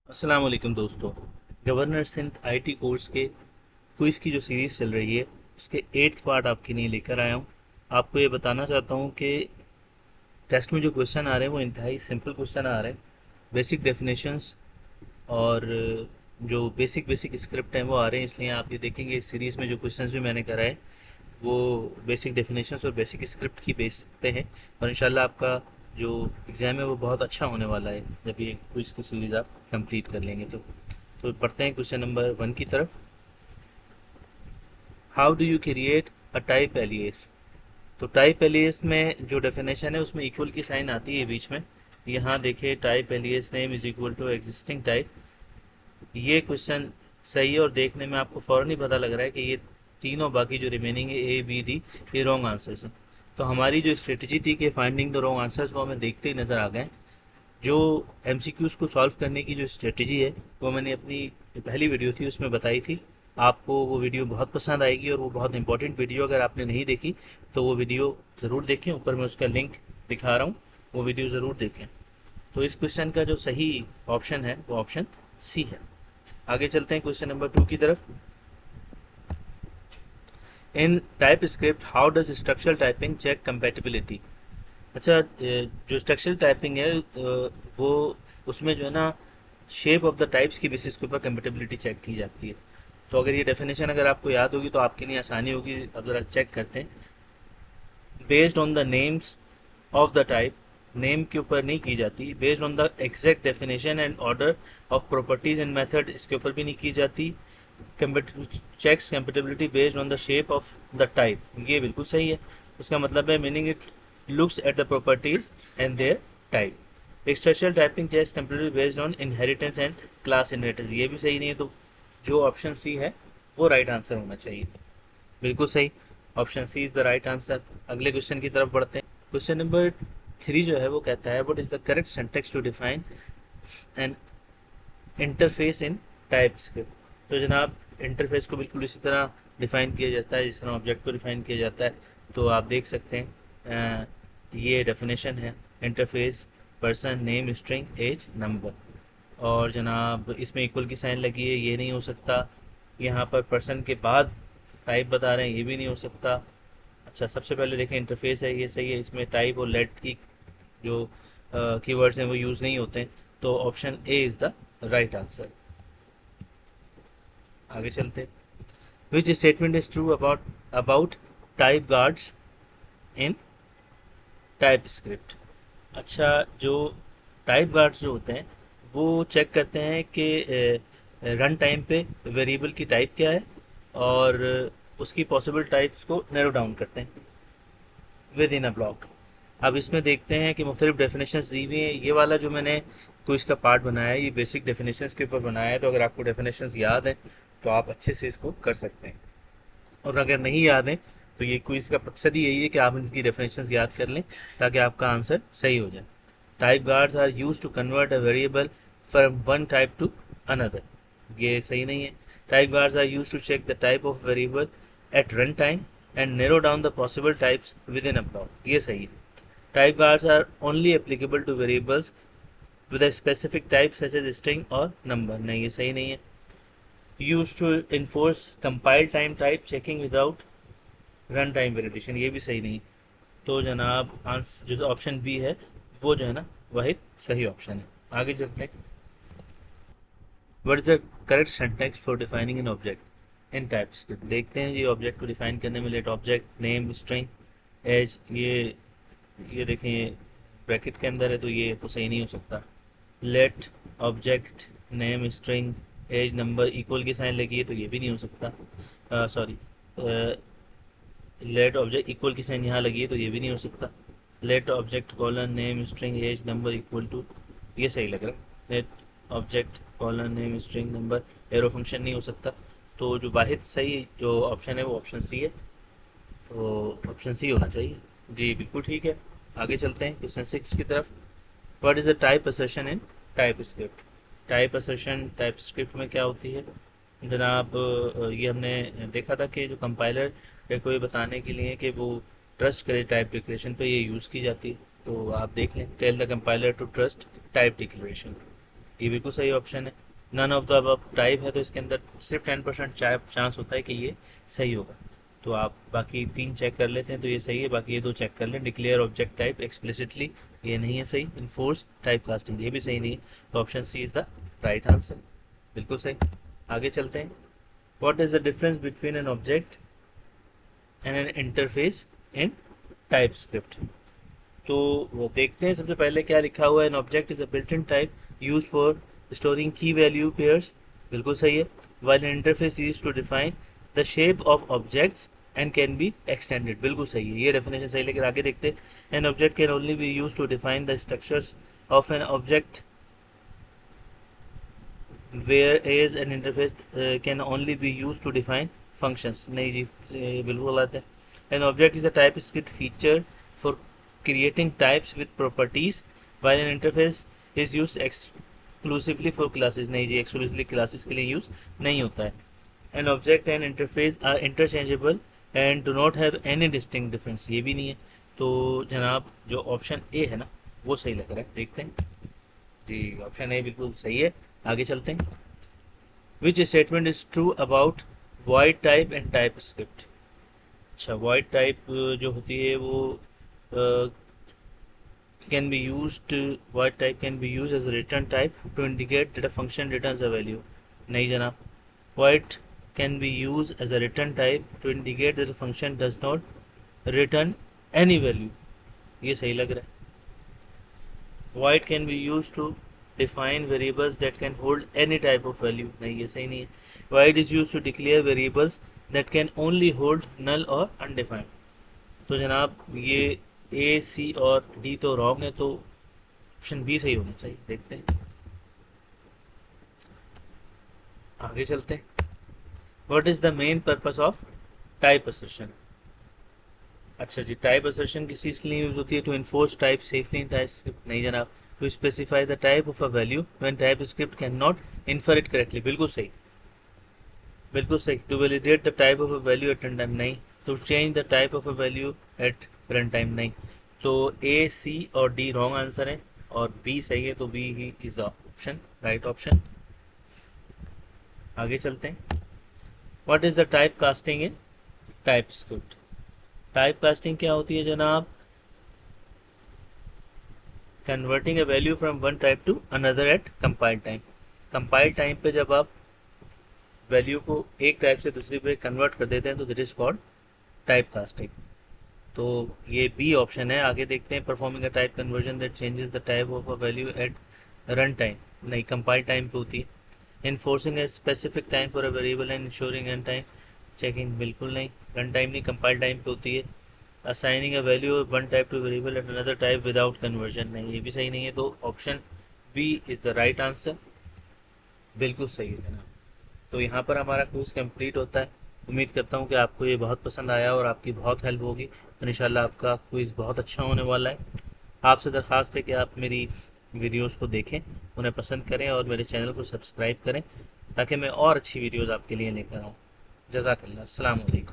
अस्सलाम वालेकुम दोस्तों। गवर्नर सिंध आईटी कोर्स के क्विज़ की जो सीरीज़ चल रही है उसके 8th पार्ट आपके लिए लेकर आया हूँ। आपको ये बताना चाहता हूँ कि टेस्ट में जो क्वेश्चन आ रहे हैं वो इंतहाई सिंपल क्वेश्चन आ रहे हैं। बेसिक डेफिनेशंस और जो बेसिक बेसिक स्क्रिप्ट हैं वो आ रहे हैं, इसलिए आप ये देखेंगे इस सीरीज़ में जो क्वेश्चंस भी मैंने कराए वो बेसिक डेफिनेशंस और बेसिक स्क्रिप्ट की बेस पे हैं। और इंशाल्लाह आपका जो एग्ज़ाम है वो बहुत अच्छा होने वाला है जब ये क्विज़ की सीरीज़ आप कंप्लीट कर लेंगे। तो पढ़ते हैं क्वेश्चन नंबर 1 की तरफ। How do you create a type alias. तो टाइप एलियास में जो डेफिनेशन है उसमें इक्वल की साइन आती है बीच में। यहाँ देखिए, type alias name is equal to existing type. ये क्वेश्चन सही है और देखने में आपको फ़ौरन ही पता लग रहा है कि ये तीनों बाकी जो रिमेनिंग है ए बी डी ये रॉन्ग आंसर्स हैं। तो हमारी जो स्ट्रेटजी थी कि फाइंडिंग द रॉन्ग आंसर्स वो हमें देखते ही नज़र आ गए। जो एमसीक्यूज़ को सॉल्व करने की जो स्ट्रेटजी है वो मैंने अपनी जो पहली वीडियो थी उसमें बताई थी। आपको वो वीडियो बहुत पसंद आएगी और वो बहुत इंपॉर्टेंट वीडियो, अगर आपने नहीं देखी तो वो वीडियो ज़रूर देखें। ऊपर मैं उसका लिंक दिखा रहा हूँ, वो वीडियो ज़रूर देखें। तो इस क्वेश्चन का जो सही ऑप्शन है वो ऑप्शन सी है। आगे चलते हैं क्वेश्चन नंबर 2 की तरफ। In TypeScript how does structural typing check compatibility. अच्छा, जो स्ट्रक्चरल टाइपिंग है वो उसमें जो है ना शेप ऑफ द टाइप्स की बेसिस के ऊपर कंपेटिबिलिटी चेक की जाती है। तो अगर ये डेफिनेशन अगर आपको याद होगी तो आपके लिए आसानी होगी। अब ज़रा चेक करते हैं। Based on the names of the type, name के ऊपर नहीं की जाती। Based on the exact definition and order of properties and method, इसके ऊपर भी नहीं की जाती। Checks compatibility based on the shape of the type, ये बिल्कुल सही है। उसका मतलब है meaning it looks at the properties and their type. Structural typing checks compatibility based on inheritance and class inheritance, ये भी सही नहीं है। तो जो ऑप्शन सी है वो राइट आंसर होना चाहिए। बिल्कुल सही, option C is the right answer. अगले क्वेश्चन की तरफ बढ़ते हैं। क्वेश्चन नंबर 3 जो है वो कहता है what is the correct syntax to define an interface in TypeScript. तो जनाब, इंटरफेस को बिल्कुल इसी तरह डिफाइन किया जाता है जिस तरह ऑब्जेक्ट को डिफाइन किया जाता है। तो आप देख सकते हैं ये डेफिनेशन है। Interface person name string age number. और जनाब इसमें इक्वल की साइन लगी है, ये नहीं हो सकता। यहाँ पर पर्सन के बाद टाइप बता रहे हैं, ये भी नहीं हो सकता। अच्छा, सबसे पहले देखें इंटरफेस है, ये सही है। इसमें टाइप और लेट की जो कीवर्ड्स हैं वो यूज़ नहीं होते हैं। तो option A is the right answer. आगे चलते। विच statement is true about type guards in TypeScript. अच्छा, जो टाइप गार्ड्स जो होते हैं वो चेक करते हैं कि रन टाइम पे वेरिएबल की टाइप क्या है और उसकी पॉसिबल टाइप्स को नैरो डाउन करते हैं विद इन अ ब्लॉक। अब इसमें देखते हैं कि मुख्तलिफ डेफिनेशंस दी हुई हैं। ये वाला जो मैंने क्विज का पार्ट बनाया है ये बेसिक डेफिनेशंस के ऊपर बनाया है। तो अगर आपको डेफिनेशंस याद हैं तो आप अच्छे से इसको कर सकते हैं, और अगर नहीं याद है तो ये क्विज का मकसद ही यही है कि आप इनकी डेफिनेशंस याद कर लें ताकि आपका आंसर सही हो जाए। Type guards are use to convert a variable from one type to another, ये सही नहीं है। Type guards are use to check the type of variable at run time and narrow down the possible types within a block, ये सही है। Type guards are only applicable to variables with a specific type such as string और number, नहीं ये सही नहीं है। used to enforce compile time type checking without run time validation, ये भी सही नहीं। तो जनाब आंसर जो ऑप्शन बी है वो जो है ना वही सही ऑप्शन है। आगे चलते हैं। What is the correct syntax for defining an object in TypeScript. देखते हैं जी, ऑब्जेक्ट को डिफाइन करने में let object name string age, ये देखें ये ब्रैकेट के अंदर है तो ये तो सही नहीं हो सकता। Let object name string age number, equal की साइन लगी है तो ये भी नहीं हो सकता। सॉरी, लेट ऑब्जेक्ट इक्वल की साइन यहाँ लगी है तो ये भी नहीं हो सकता। Let object colon name string age number equal to, ये सही लग रहा है। Let object colon name string number, arrow function नहीं हो सकता। तो जो वाहिद सही जो ऑप्शन है वो ऑप्शन सी है। तो ऑप्शन सी होना चाहिए जी, बिल्कुल ठीक है। आगे चलते हैं क्वेश्चन 6 की तरफ। What is the type assertion in TypeScript. Type assertion type script में क्या होती है जनाब? ये हमने देखा था कि जो कंपाइलर को ये बताने के लिए कि वो ट्रस्ट करे टाइप डिक्लेरेशन पे ये यूज़ की जाती है। तो आप देख लें, tell the compiler to trust type declaration. ये बिल्कुल सही ऑप्शन है। None of the above type है तो इसके अंदर सिर्फ 10% चांस होता है कि ये सही होगा। तो आप बाकी 3 चेक कर लेते हैं तो ये सही है, बाकी ये 2 चेक कर लें। डिक्लेयर ऑब्जेक्ट टाइप एक्सप्लिसिटली, ये नहीं है सही। इन्फोर्स टाइप कास्टिंग, ये भी सही नहीं है। तो option C is the right answer, बिल्कुल सही। आगे चलते हैं। What is the difference between an object and an interface in TypeScript? तो वो देखते हैं सबसे पहले क्या लिखा हुआ है। An object is a built in type use for storing key value pairs, बिल्कुल सही है। While an interface use to define the shape of objects and can be extended, बिल्कुल सही है। ये डेफिनेशन सही, लेकिन आगे देखते हैं। An object can only be use to define the structures of an object whereas an interface can only be used to define functions, नहीं जी, बिल्कुल गलत है। An object is a TypeScript feature for creating types with properties, while an interface is used exclusively for classes, नहीं जी, exclusively classes के लिए use नहीं होता है। An object and interface are interchangeable and do not have any distinct difference, ये भी नहीं है। तो जनाब जो ऑप्शन ए है ना वो सही लग रहा है, देखते हैं जी। ऑप्शन ए बिल्कुल सही है। आगे चलते हैं। Which statement is true about void type and TypeScript? अच्छा, वॉइड टाइप जो होती है वो can be used, void type can be use as return type to indicate that a function returns a value, नहीं जनाब। Void can be use as a return type to indicate that a function does not return any value, ये सही लग रहा है। void can be used to define variables that can hold any type of value, नहीं ये सही नहीं है। void is used to declare variables that can only hold null or undefined, तो जनाब ये ए सी और डी तो रॉन्ग है, तो ऑप्शन बी सही होना चाहिए, देखते हैं। आगे चलते हैं। What is the main purpose of type assertion? अच्छा जी, टाइप असर्शन किस चीज़ के लिए यूज होती है? To enforce type safely in TypeScript, नहीं जनाब। To specify the type of a value when TypeScript can not infer it correctly, बिल्कुल सही, बिल्कुल सही। To validate the type of a value at run time, नहीं। To change the type of a value at run time, नहीं। तो ए सी और D wrong answer है और बी सही है, तो बी ही is the option, right option. आगे चलते हैं। What is the type casting in TypeScript? Type casting क्या होती है जनाब? Converting a value from one type to another at compile time. Compile time पे जब आप वैल्यू को एक टाइप से दूसरी पे कन्वर्ट कर देते हैं तो that is called type casting. तो ये बी ऑप्शन है। आगे देखते हैं। Performing a type conversion that changes the type of a value at run time, नहीं, कंपाइल टाइम पे होती है। Enforcing a specific time for a variable and ensuring run time checking, बिल्कुल नहीं, रन टाइम नहीं, कंपाइल टाइम पे होती है। Assigning a value of one type to variable and another type without conversion, नहीं, ये भी सही नहीं है। तो option B is the right answer, बिल्कुल सही है जनाब। तो यहाँ पर हमारा क्विज कंप्लीट होता है। उम्मीद करता हूँ कि आपको ये बहुत पसंद आया और आपकी बहुत हेल्प होगी। तो इंशाल्लाह आपका क्विज बहुत अच्छा होने वाला है। आपसे दरख्वास्त है कि आप मेरी वीडियोस को देखें, उन्हें पसंद करें और मेरे चैनल को सब्सक्राइब करें ताकि मैं और अच्छी वीडियोस आपके लिए लेकर आऊँ। जज़ाकल्लाह, अस्सलाम वालेकुम।